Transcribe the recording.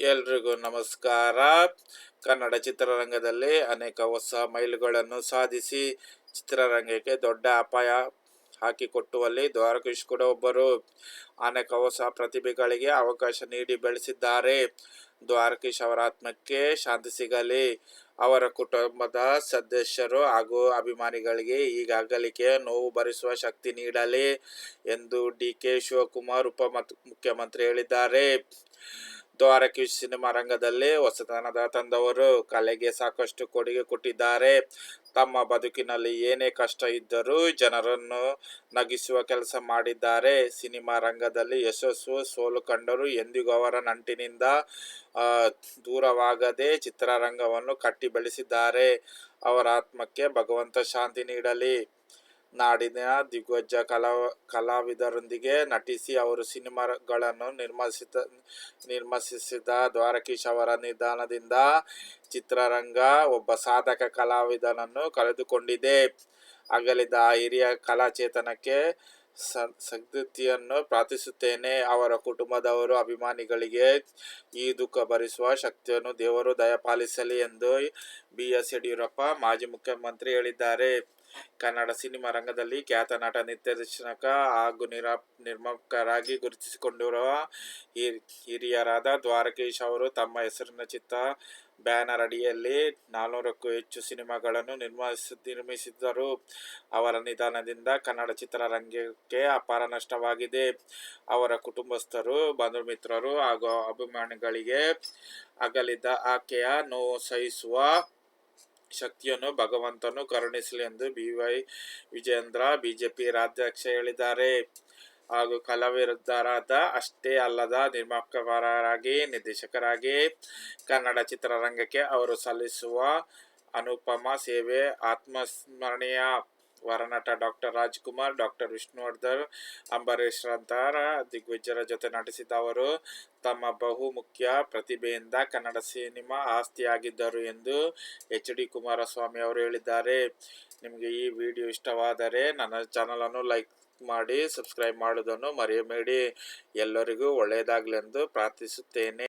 ಎಲ್ರಿಗೂ ನಮಸ್ಕಾರ. ಕನ್ನಡ ಚಿತ್ರರಂಗದಲ್ಲಿ ಅನೇಕ ಹೊಸ ಮೈಲುಗಳನ್ನು ಸಾಧಿಸಿ ಚಿತ್ರರಂಗಕ್ಕೆ ದೊಡ್ಡ ಅಪಾಯ ಹಾಕಿಕೊಟ್ಟುವಲ್ಲಿ ದ್ವಾರಕೀಶ್ ಕೂಡ ಒಬ್ಬರು. ಅನೇಕ ಹೊಸ ಪ್ರತಿಭೆಗಳಿಗೆ ಅವಕಾಶ ನೀಡಿ ಬೆಳೆಸಿದ್ದಾರೆ. ದ್ವಾರಕೀಶ್ ಅವರ ಆತ್ಮಕ್ಕೆ ಶಾಂತಿ ಸಿಗಲಿ. ಅವರ ಕುಟುಂಬದ ಸದಸ್ಯರು ಹಾಗೂ ಅಭಿಮಾನಿಗಳಿಗೆ ಈಗ ಅಗಲಿಕೆಯ ನೋವು ಭರಿಸುವ ಶಕ್ತಿ ನೀಡಲಿ ಎಂದು ಡಿ.ಕೆ. ಶಿವಕುಮಾರ್ ಮುಖ್ಯಮಂತ್ರಿ ಹೇಳಿದ್ದಾರೆ. ದ್ವಾರಕೀಶ್ ಸಿನಿಮಾ ರಂಗದಲ್ಲಿ ಹೊಸತನ ತಂದವರು. ಕಲೆಗೆ ಸಾಕಷ್ಟು ಕೊಡುಗೆ ಕೊಟ್ಟಿದ್ದಾರೆ. ತಮ್ಮ ಬದುಕಿನಲ್ಲಿ ಏನೇ ಕಷ್ಟ ಇದ್ದರೂ ಜನರನ್ನು ನಗಿಸುವ ಕೆಲಸ ಮಾಡಿದ್ದಾರೆ. ಸಿನಿಮಾ ರಂಗದಲ್ಲಿ ಯಶಸ್ಸು ಸೋಲು ಕಂಡರೂ ಎಂದಿಗೂ ಅವರ ನಂಟಿನಿಂದ ದೂರವಾಗದೆ ಚಿತ್ರರಂಗವನ್ನು ಕಟ್ಟಿ ಬೆಳೆಸಿದ್ದಾರೆ. ಅವರ ಆತ್ಮಕ್ಕೆ ಭಗವಂತ ಶಾಂತಿ ನೀಡಲಿ. ನಾಡಿನ ದಿಗ್ಗಜ ಕಲಾವಿದರೊಂದಿಗೆ ನಟಿಸಿ ಅವರು ಸಿನಿಮಾಗಳನ್ನು ನಿರ್ಮಿಸಿದ ದ್ವಾರಕೀಶ್ ಅವರ ನಿಧನದಿಂದ ಚಿತ್ರರಂಗ ಒಬ್ಬ ಸಾಧಕ ಕಲಾವಿದನನ್ನು ಕಳೆದುಕೊಂಡಿದೆ. ಅಗಲಿದ ಆ ಹಿರಿಯ ಕಲಾಚೇತನಕ್ಕೆ ಸದ್ಗತಿಯನ್ನು ಪ್ರಾರ್ಥಿಸುತ್ತೇನೆ. ಅವರ ಕುಟುಂಬದವರು, ಅಭಿಮಾನಿಗಳಿಗೆ ಈ ದುಃಖ ಭರಿಸುವ ಶಕ್ತಿಯನ್ನು ದೇವರು ದಯಪಾಲಿಸಲಿ ಎಂದು ಬಿ.ಎಸ್. ಯಡಿಯೂರಪ್ಪ ಮಾಜಿ ಮುಖ್ಯಮಂತ್ರಿ ಹೇಳಿದ್ದಾರೆ. ಕನ್ನಡ ಸಿನಿಮಾ ರಂಗದಲ್ಲಿ ಖ್ಯಾತ ನಟ, ನಿರ್ದೇಶಕ ಹಾಗೂ ನಿರ್ಮಾಪಕರಾಗಿ ಗುರುತಿಸಿಕೊಂಡಿರುವ ಹಿರಿಯರಾದ ದ್ವಾರಕೀಶ್ ಅವರು ತಮ್ಮ ಹೆಸರಿನ ಚಿತ್ರ ಬ್ಯಾನರ್ ಅಡಿಯಲ್ಲಿ 400ಕ್ಕೂ ಹೆಚ್ಚು ಸಿನಿಮಾಗಳನ್ನು ನಿರ್ಮಿಸಿದ್ದರು. ಅವರ ನಿಧನದಿಂದ ಕನ್ನಡ ಚಿತ್ರರಂಗಕ್ಕೆ ಅಪಾರ ನಷ್ಟವಾಗಿದೆ. ಅವರ ಕುಟುಂಬಸ್ಥರು, ಬಂಧು ಮಿತ್ರರು ಹಾಗೂ ಅಭಿಮಾನಿಗಳಿಗೆ ಅಗಲಿದ ಆಕೆಯ ನೋವು ಸಹಿಸುವ ಶಕ್ತಿಯನ್ನು ಭಗವಂತನು ಕರುಣಿಸಲಿ ಎಂದು ಬಿ.ವೈ. ವಿಜಯೇಂದ್ರ ಬಿಜೆಪಿ ರಾಜ್ಯಾಧ್ಯಕ್ಷ ಹೇಳಿದ್ದಾರೆ. ಹಾಗೂ ಕಲಾವಿದರಾದ ಅಷ್ಟೇ ಅಲ್ಲದ ನಿರ್ಮಾಪಕರಾಗಿ, ನಿರ್ದೇಶಕರಾಗಿ ಕನ್ನಡ ಚಿತ್ರರಂಗಕ್ಕೆ ಅವರು ಸಲ್ಲಿಸುವ ಅನುಪಮ ಸೇವೆ ಆತ್ಮಸ್ಮರಣೀಯ. ವರನಟ ಡಾಕ್ಟರ್ ರಾಜ್ಕುಮಾರ್, ಡಾಕ್ಟರ್ ವಿಷ್ಣುವರ್ಧನ್, ಅಂಬರೀಶ್ರಂತಹ ದಿಗ್ಗಜರ ಜೊತೆ ನಟಿಸಿದ ಅವರು ತಮ್ಮ ಬಹುಮುಖ್ಯ ಪ್ರತಿಭೆಯಿಂದ ಕನ್ನಡ ಸಿನಿಮಾ ಆಸ್ತಿಯಾಗಿದ್ದರು ಎಂದು ಎಚ್. ಡಿ. ಕುಮಾರಸ್ವಾಮಿ ಅವರು ಹೇಳಿದ್ದಾರೆ. ನಿಮಗೆ ಈ ವಿಡಿಯೋ ಇಷ್ಟವಾದರೆ ನನ್ನ ಚಾನಲನ್ನು ಲೈಕ್ ಮಾಡಿ, ಸಬ್ಸ್ಕ್ರೈಬ್ ಮಾಡುವುದನ್ನು ಮರೆಯಬೇಡಿ. ಎಲ್ಲರಿಗೂ ಒಳ್ಳೆಯದಾಗಲಿ ಎಂದು ಪ್ರಾರ್ಥಿಸುತ್ತೇನೆ.